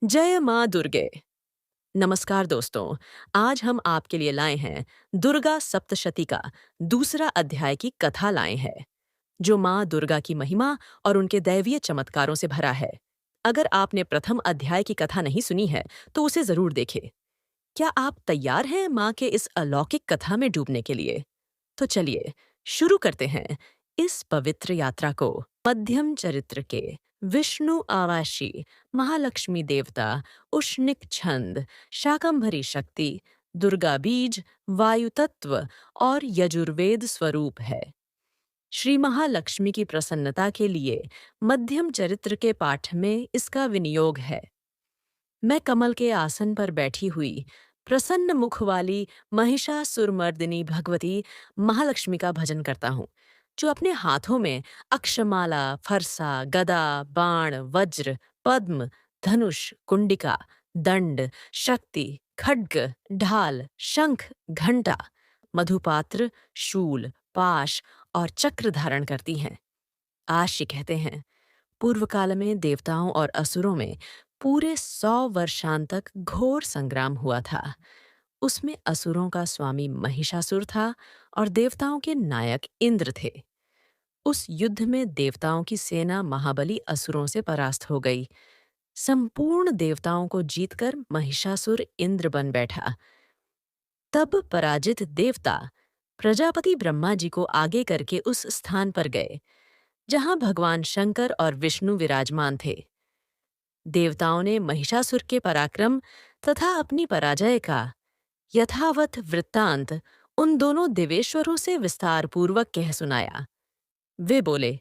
जय माँ दुर्गे। नमस्कार दोस्तों। आज हम आपके लिए लाए हैं दुर्गा सप्तशती का दूसरा अध्याय की कथा लाए हैं, जो माँ दुर्गा की महिमा और उनके दैवीय चमत्कारों से भरा है। अगर आपने प्रथम अध्याय की कथा नहीं सुनी है तो उसे जरूर देखें। क्या आप तैयार हैं माँ के इस अलौकिक कथा में डूबने के लिए? तो चलिए शुरू करते हैं इस पवित्र यात्रा को। मध्यम चरित्र के विष्णु आवासी, महालक्ष्मी देवता, उष्णिक छंद, शाकंभरी शक्ति, दुर्गा बीज, वायु तत्व और यजुर्वेद स्वरूप है। श्री महालक्ष्मी की प्रसन्नता के लिए मध्यम चरित्र के पाठ में इसका विनियोग है। मैं कमल के आसन पर बैठी हुई प्रसन्न मुख वाली महिषासुरमर्दिनी भगवती महालक्ष्मी का भजन करता हूँ, जो अपने हाथों में अक्षमाला, फरसा, गदा, बाण, वज्र, पद्म, धनुष, कुंडिका, दंड, शक्ति, खड्ग, ढाल, शंख, घंटा, मधुपात्र, शूल, पाश और चक्र धारण करती हैं। आशी कहते हैं, पूर्व काल में देवताओं और असुरों में पूरे 100 वर्षांतक घोर संग्राम हुआ था। उसमें असुरों का स्वामी महिषासुर था और देवताओं के नायक इंद्र थे। उस युद्ध में देवताओं की सेना महाबली असुरों से परास्त हो गई। संपूर्ण देवताओं को जीतकर महिषासुर इंद्र बन बैठा। तब पराजित देवता प्रजापति ब्रह्मा जी को आगे करके उस स्थान पर गए जहां भगवान शंकर और विष्णु विराजमान थे। देवताओं ने महिषासुर के पराक्रम तथा अपनी पराजय का यथावत वृत्तांत उन दोनों देवेश्वरों से विस्तार पूर्वक कह सुनाया। वे बोले,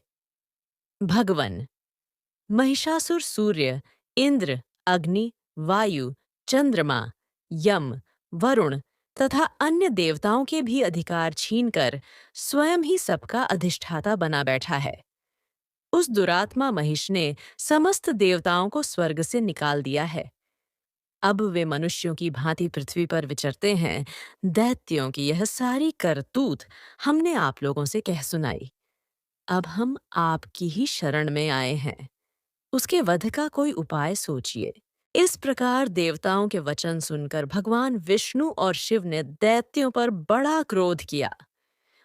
भगवन, महिषासुर सूर्य, इंद्र, अग्नि, वायु, चंद्रमा, यम, वरुण तथा अन्य देवताओं के भी अधिकार छीनकर स्वयं ही सबका अधिष्ठाता बना बैठा है। उस दुरात्मा महिष ने समस्त देवताओं को स्वर्ग से निकाल दिया है। अब वे मनुष्यों की भांति पृथ्वी पर विचरते हैं। दैत्यों की यह सारी करतूत हमने आप लोगों से कह सुनाई। अब हम आपकी ही शरण में आए हैं। उसके वध का कोई उपाय सोचिए। इस प्रकार देवताओं के वचन सुनकर भगवान विष्णु और शिव ने दैत्यों पर बड़ा क्रोध किया।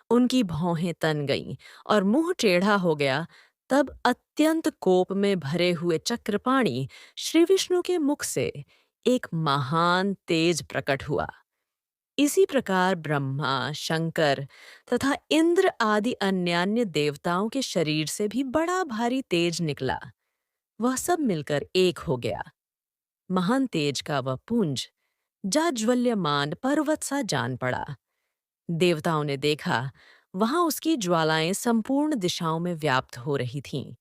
उनकी भौहें तन गईं और मुंह टेढ़ा हो गया। तब अत्यंत कोप में भरे हुए चक्रपाणि श्री विष्णु के मुख से एक महान तेज प्रकट हुआ। इसी प्रकार ब्रह्मा, शंकर तथा इंद्र आदि अन्यान्य देवताओं के शरीर से भी बड़ा भारी तेज निकला। वह सब मिलकर एक हो गया। महान तेज का वह पुंज जाज्वल्यमान पर्वत सा जान पड़ा। देवताओं ने देखा, वहां उसकी ज्वालाएं संपूर्ण दिशाओं में व्याप्त हो रही थीं।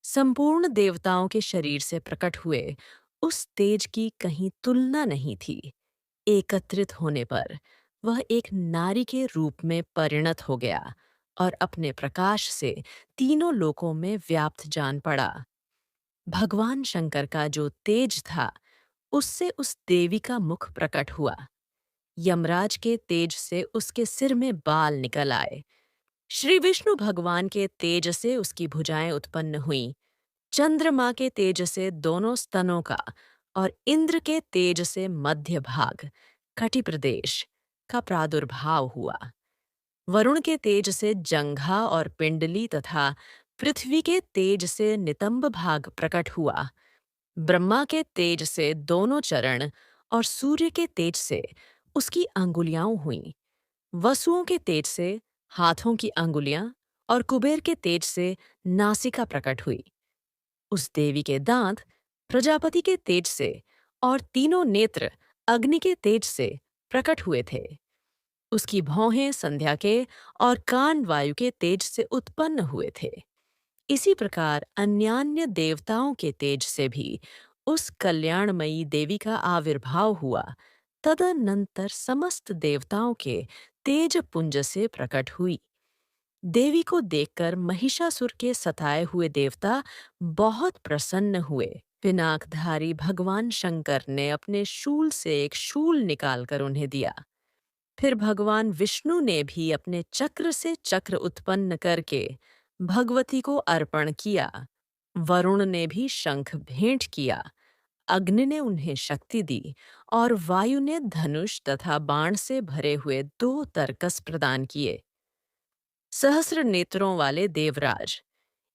संपूर्ण देवताओं के शरीर से प्रकट हुए उस तेज की कहीं तुलना नहीं थी। एकत्रित होने पर वह एक नारी के रूप में परिणत हो गया और अपने प्रकाश से तीनों लोकों में व्याप्त जान पड़ा। भगवान शंकर का जो तेज था, उससे उस देवी का मुख प्रकट हुआ। यमराज के तेज से उसके सिर में बाल निकल आए। श्री विष्णु भगवान के तेज से उसकी भुजाएं उत्पन्न हुईं। चंद्रमा के तेज से दोनों स्तनों का और इंद्र के तेज से मध्य भाग, कटि प्रदेश का प्रादुर्भाव हुआ। वरुण के तेज से जंघा और पिंडली तथा पृथ्वी के तेज से नितंब भाग प्रकट हुआ। ब्रह्मा के तेज से दोनों चरण और सूर्य के तेज से उसकी अंगुलियां हुईं। वसुओं के तेज से हाथों की अंगुलियां और कुबेर के तेज से नासिका प्रकट हुई। उस देवी के दांत प्रजापति के तेज से और तीनों नेत्र अग्नि के तेज से प्रकट हुए थे। उसकी भौहें संध्या के और कान वायु के तेज से उत्पन्न हुए थे। इसी प्रकार अन्यान्य देवताओं के तेज से भी उस कल्याणमयी देवी का आविर्भाव हुआ। तदनंतर समस्त देवताओं के तेज पुंज से प्रकट हुई। देवी को देखकर महिषासुर के सताए हुए देवता बहुत प्रसन्न हुए। पिनाकधारी भगवान शंकर ने अपने शूल से एक शूल निकालकर उन्हें दिया। फिर भगवान विष्णु ने भी अपने चक्र से चक्र उत्पन्न करके भगवती को अर्पण किया। वरुण ने भी शंख भेंट किया। अग्नि ने उन्हें शक्ति दी और वायु ने धनुष तथा बाण से भरे हुए 2 तरकस प्रदान किए। सहस्र नेत्रों वाले देवराज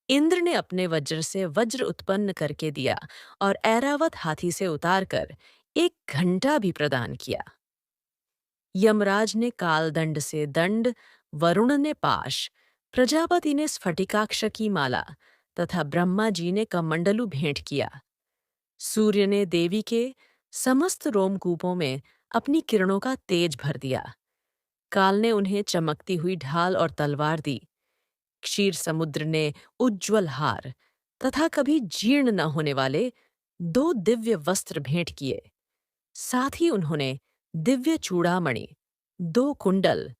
इंद्र ने अपने वज्र से वज्र उत्पन्न करके दिया और ऐरावत हाथी से उतारकर एक घंटा भी प्रदान किया। यमराज ने कालदंड से दंड, वरुण ने पाश, प्रजापति ने स्फटिकाक्ष की माला तथा ब्रह्मा जी ने कमंडलू भेंट किया। सूर्य ने देवी के समस्त रोमकूपों में अपनी किरणों का तेज भर दिया। काल ने उन्हें चमकती हुई ढाल और तलवार दी। क्षीर समुद्र ने उज्ज्वल हार तथा कभी जीर्ण न होने वाले 2 दिव्य वस्त्र भेंट किए। साथ ही उन्होंने दिव्य चूड़ामणि, 2 कुंडल,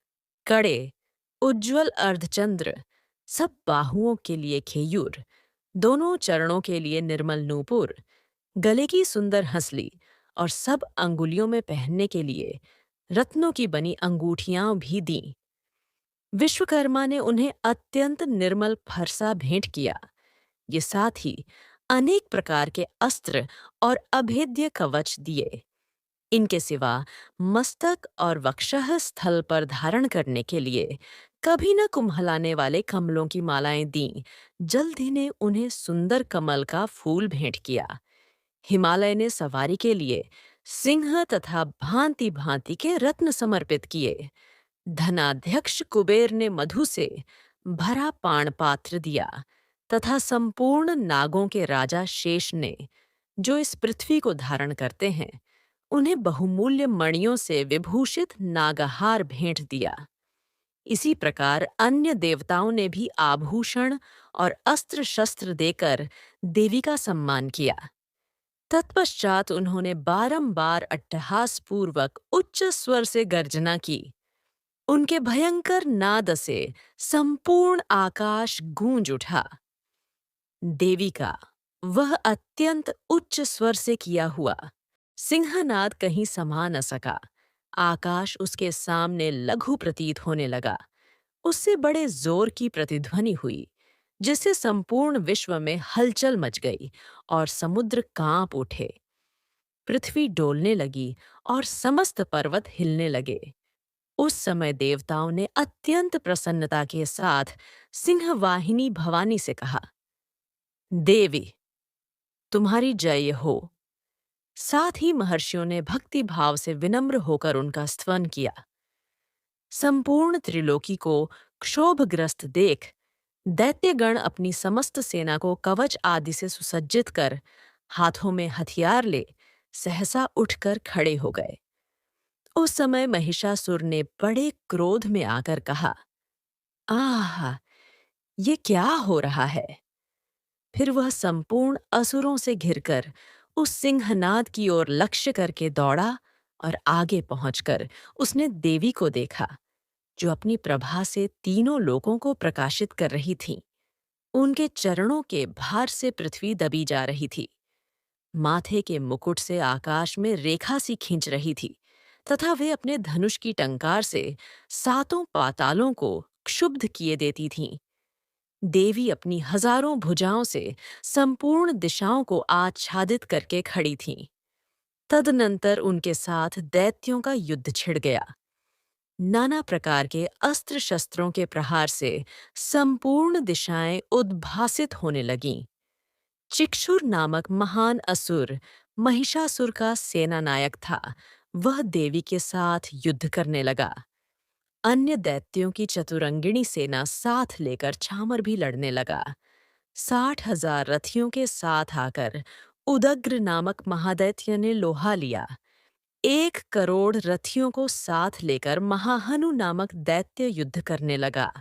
कड़े, उज्ज्वल अर्धचंद्र, सब बाहुओं के लिए खेयूर, दोनों चरणों के लिए निर्मल नूपुर, गले की सुंदर हंसली और सब अंगुलियों में पहनने के लिए रत्नों की बनी अंगूठियां भी दीं। विश्वकर्मा ने उन्हें अत्यंत निर्मल फरसा भेंट किया। ये साथ ही अनेक प्रकार के अस्त्र और अभेद्य कवच दिए। इनके सिवा मस्तक और वक्षः स्थल पर धारण करने के लिए कभी न कुम्हलाने वाले कमलों की मालाएं दीं। जल्द ही ने उन्हें सुंदर कमल का फूल भेंट किया। हिमालय ने सवारी के लिए सिंह तथा भांति भांति के रत्न समर्पित किए। धनाध्यक्ष कुबेर ने मधु से भरा पान पात्र दिया तथा संपूर्ण नागों के राजा शेष ने, जो इस पृथ्वी को धारण करते हैं, उन्हें बहुमूल्य मणियों से विभूषित नागहार भेंट दिया। इसी प्रकार अन्य देवताओं ने भी आभूषण और अस्त्र शस्त्र देकर देवी का सम्मान किया। तत्पश्चात उन्होंने बारंबार अट्टहासपूर्वक उच्च स्वर से गर्जना की। उनके भयंकर नाद से संपूर्ण आकाश गूंज उठा। देवी का वह अत्यंत उच्च स्वर से किया हुआ सिंहनाद कहीं समा न सका। आकाश उसके सामने लघु प्रतीत होने लगा। उससे बड़े जोर की प्रतिध्वनि हुई, जिससे संपूर्ण विश्व में हलचल मच गई और समुद्र कांप उठे। पृथ्वी डोलने लगी और समस्त पर्वत हिलने लगे। उस समय देवताओं ने अत्यंत प्रसन्नता के साथ सिंहवाहिनी भवानी से कहा, देवी, तुम्हारी जय हो। साथ ही महर्षियों ने भक्ति भाव से विनम्र होकर उनका स्तवन किया। संपूर्ण त्रिलोकी को क्षोभग्रस्त देख दैत्यगण अपनी समस्त सेना को कवच आदि से सुसज्जित कर हाथों में हथियार ले सहसा उठकर खड़े हो गए। उस समय महिषासुर ने बड़े क्रोध में आकर कहा, आह, ये क्या हो रहा है? फिर वह संपूर्ण असुरों से घिरकर उस सिंहनाद की ओर लक्ष्य करके दौड़ा और आगे पहुंचकर उसने देवी को देखा, जो अपनी प्रभा से तीनों लोकों को प्रकाशित कर रही थीं। उनके चरणों के भार से पृथ्वी दबी जा रही थी। माथे के मुकुट से आकाश में रेखा सी खींच रही थी तथा वे अपने धनुष की टंकार से 7 पातालों को क्षुब्ध किए देती थीं। देवी अपनी हजारों भुजाओं से संपूर्ण दिशाओं को आच्छादित करके खड़ी थीं। तदनंतर उनके साथ दैत्यों का युद्ध छिड़ गया। नाना प्रकार के अस्त्र शस्त्रों के प्रहार से संपूर्ण दिशाएं उद्भासित होने लगीं। चिक्षुर नामक महान असुर महिषासुर का सेनानायक था। वह देवी के साथ युद्ध करने लगा। अन्य दैत्यों की चतुरंगिणी सेना साथ लेकर छामर भी लड़ने लगा। 60,000 रथियों के साथ आकर उदग्र नामक महादैत्य ने लोहा लिया। 1 करोड़ रथियों को साथ लेकर महाहनु नामक दैत्य युद्ध करने लगा।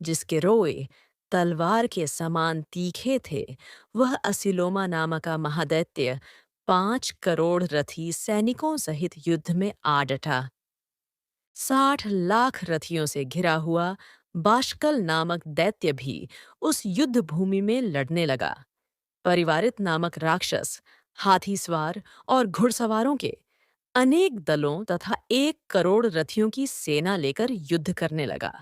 जिसके रोए तलवार के समान तीखे थे, वह असिलोमा नामक महादैत्य 5 करोड़ रथी सैनिकों सहित युद्ध में आ डटा। 60 लाख रथियों से घिरा हुआ बाष्कल नामक दैत्य भी उस युद्ध भूमि में लड़ने लगा। परिवारित नामक राक्षस हाथी सवार और घुड़सवारों के अनेक दलों तथा 1 करोड़ रथियों की सेना लेकर युद्ध करने लगा।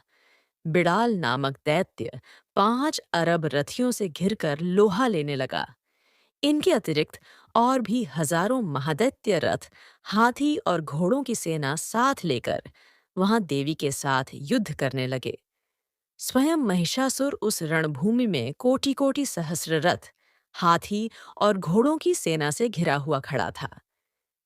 बिड़ाल नामक दैत्य 5 अरब रथियों से घिरकर लोहा लेने लगा। इनके अतिरिक्त और भी हजारों महादैत्य रथ, हाथी और घोड़ों की सेना साथ लेकर वहां देवी के साथ युद्ध करने लगे। स्वयं महिषासुर उस रणभूमि में कोटि कोटि सहस्र रथ, हाथी और घोड़ों की सेना से घिरा हुआ खड़ा था।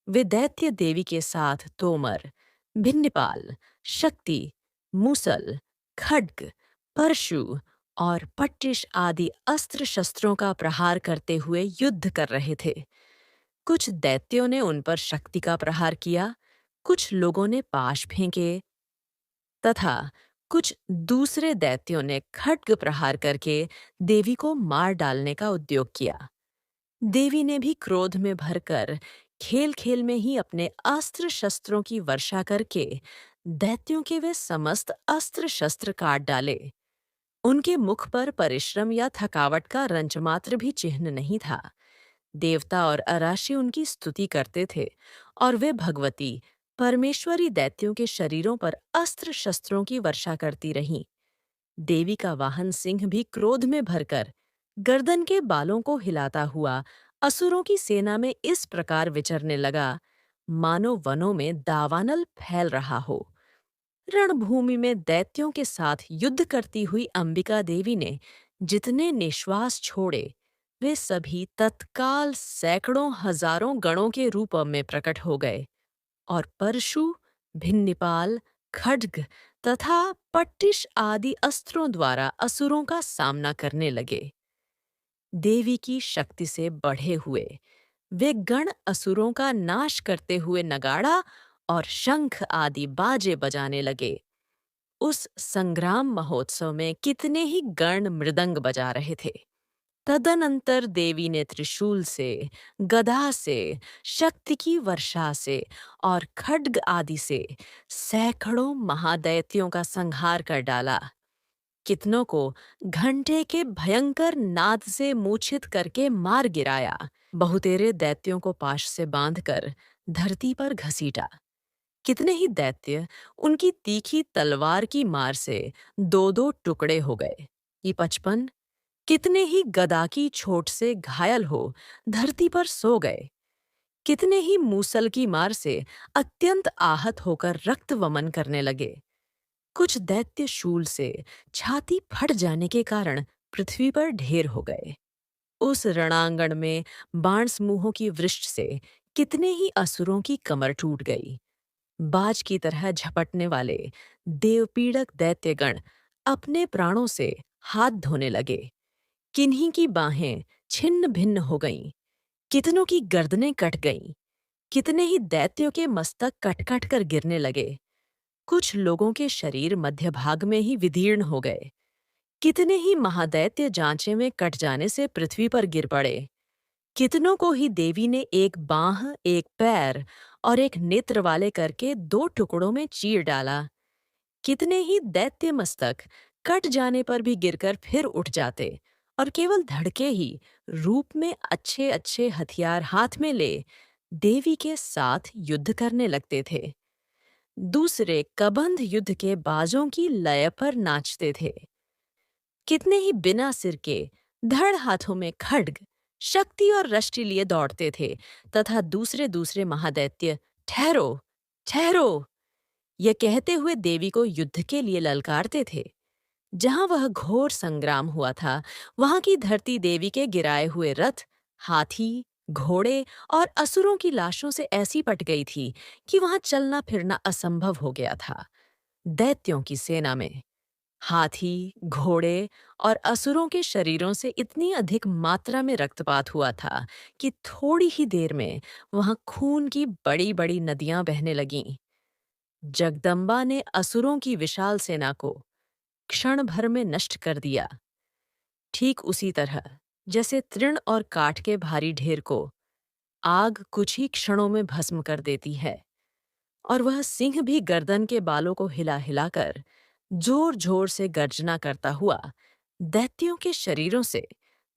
वे दैत्य देवी के साथ तोमर, भिन्नपाल, शक्ति, मूसल, खड्ग, परशु और पट्टिश आदि अस्त्र शस्त्रों का प्रहार करते हुए युद्ध कर रहे थे। कुछ दैत्यों ने उन पर शक्ति का प्रहार किया, कुछ लोगों ने पाश फेंके तथा कुछ दूसरे दैत्यों ने खड्ग प्रहार करके देवी को मार डालने का उद्योग किया। देवी ने भी क्रोध में भरकर खेल खेल में ही अपने अस्त्र शस्त्रों की वर्षा करके दैत्यों के वे समस्त अस्त्र शस्त्र काट डाले। उनके मुख पर परिश्रम या थकावट का रंचमात्र भी चिन्ह नहीं था। देवता और अराशी उनकी स्तुति करते थे और वे भगवती परमेश्वरी दैत्यों के शरीरों पर अस्त्र शस्त्रों की वर्षा करती रहीं। देवी का वाहन सिंह भी क्रोध में भरकर गर्दन के बालों को हिलाता हुआ असुरों की सेना में इस प्रकार विचरने लगा, मानो वनों में दावानल फैल रहा हो। रणभूमि में दैत्यों के साथ युद्ध करती हुई अंबिका देवी ने जितने निश्वास छोड़े, वे सभी तत्काल सैकड़ों हजारों गणों के रूप में प्रकट हो गए और परशु, भिन्नपाल, खड्ग तथा पट्टिश आदि अस्त्रों द्वारा असुरों का सामना करने लगे। देवी की शक्ति से बढ़े हुए वे गण असुरों का नाश करते हुए नगाड़ा और शंख आदि बाजे बजाने लगे। उस संग्राम महोत्सव में कितने ही गण मृदंग बजा रहे थे। तदनंतर देवी ने त्रिशूल से, गदा से, शक्ति की वर्षा से और खड्ग आदि से सैकड़ों महादैत्यों का संहार कर डाला। कितनों को घंटे के भयंकर नाद से मूर्छित करके मार गिराया। बहुतेरे दैत्यों को पाश से बांधकर धरती पर घसीटा। कितने ही दैत्य उनकी तीखी तलवार की मार से दो दो टुकड़े हो गए। ये 55 कितने ही गदा की चोट से घायल हो धरती पर सो गए। कितने ही मूसल की मार से अत्यंत आहत होकर रक्त वमन करने लगे। कुछ दैत्य शूल से छाती फट जाने के कारण पृथ्वी पर ढेर हो गए। उस रणांगण में बाण समूहों की वृष्टि से कितने ही असुरों की कमर टूट गई। बाज की तरह झपटने वाले देवपीड़क दैत्यगण अपने प्राणों से हाथ धोने लगे। किन्हीं की बाहें छिन्न भिन्न हो गईं, कितनों की गर्दनें कट गईं, कितने ही दैत्यों के मस्तक कट कट कर गिरने लगे। कुछ लोगों के शरीर मध्य भाग में ही विदीर्ण हो गए। कितने ही महादैत्य जांचे में कट जाने से पृथ्वी पर गिर पड़े। कितनों को ही देवी ने एक बांह, एक पैर और एक नेत्र वाले करके दो टुकड़ों में चीर डाला। कितने ही दैत्य मस्तक कट जाने पर भी गिरकर फिर उठ जाते और केवल धड़के ही रूप में अच्छे अच्छे हथियार हाथ में ले देवी के साथ युद्ध करने लगते थे। दूसरे कबंध युद्ध के बाजों की लय पर नाचते थे। कितने ही बिना सिर के धड़ हाथों में खड्ग, शक्ति और रष्टि लिए दौड़ते थे तथा दूसरे दूसरे महादैत्य ठहरो ठहरो यह कहते हुए देवी को युद्ध के लिए ललकारते थे। जहां वह घोर संग्राम हुआ था, वहां की धरती देवी के गिराए हुए रथ, हाथी, घोड़े और असुरों की लाशों से ऐसी पट गई थी कि वहां चलना फिरना असंभव हो गया था। दैत्यों की सेना में हाथी, घोड़े और असुरों के शरीरों से इतनी अधिक मात्रा में रक्तपात हुआ था कि थोड़ी ही देर में वहां खून की बड़ी बड़ी नदियां बहने लगीं। जगदम्बा ने असुरों की विशाल सेना को क्षण भर में नष्ट कर दिया। ठीक उसी तरह जैसे तृण और काठ के भारी ढेर को आग कुछ ही क्षणों में भस्म कर देती है, और वह सिंह भी गर्दन के बालों को हिला हिलाकर जोर जोर से गर्जना करता हुआ दैत्यों के शरीरों से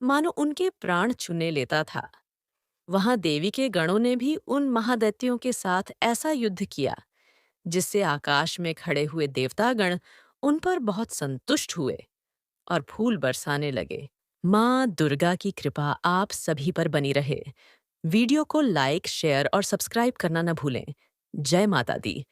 मानो उनके प्राण चुने लेता था। वहां देवी के गणों ने भी उन महादैत्यों के साथ ऐसा युद्ध किया जिससे आकाश में खड़े हुए देवतागण उन पर बहुत संतुष्ट हुए और फूल बरसाने लगे। माँ दुर्गा की कृपा आप सभी पर बनी रहे। वीडियो को लाइक, शेयर और सब्सक्राइब करना न भूलें। जय माता दी।